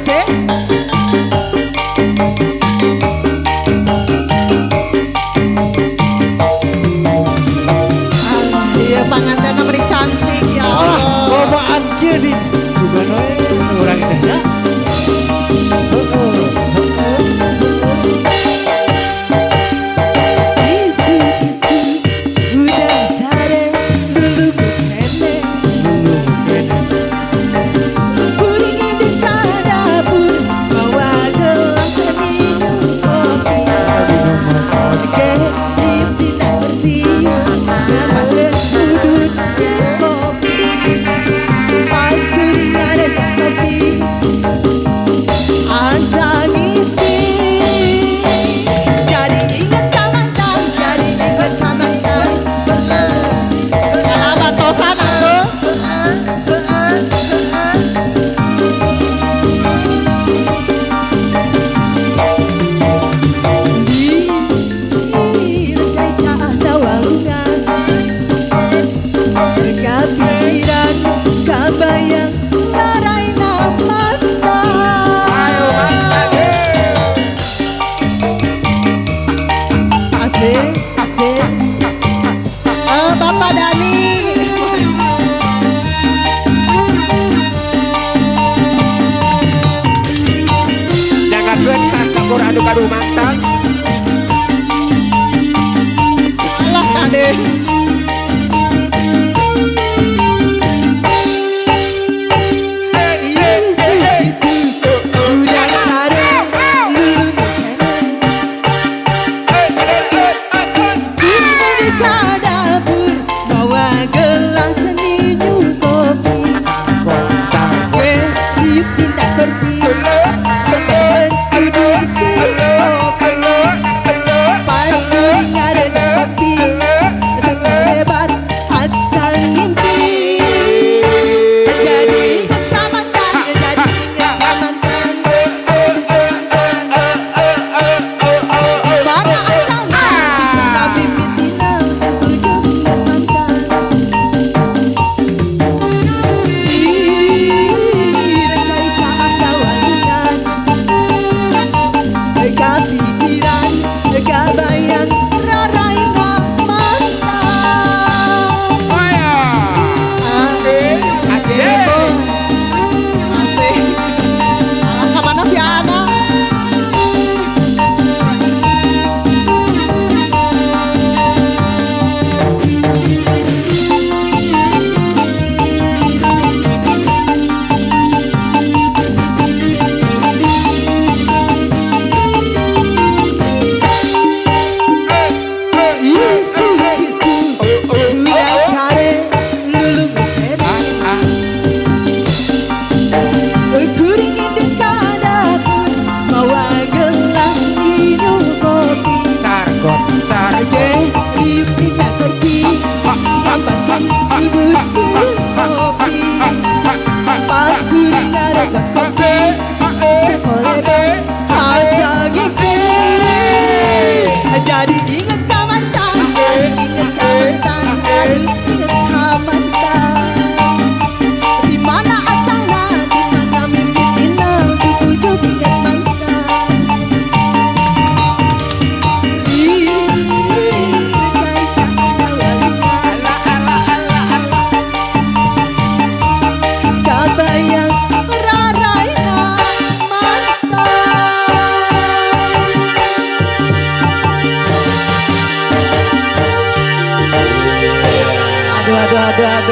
asik. Iya panganten meri cantik ya Allah. Lomaan kieu di juga noe urang teh nya. Bapak Dani Jangankeun ka sakur adu-adu mantan. alah kade jadi inget kawan tangan, inget kawan tangan, inget kawan tangan. Di mana asalnya, di mana mimpi tinggal, dituju inget mantan. Kabayang raraina mantan. Aduh.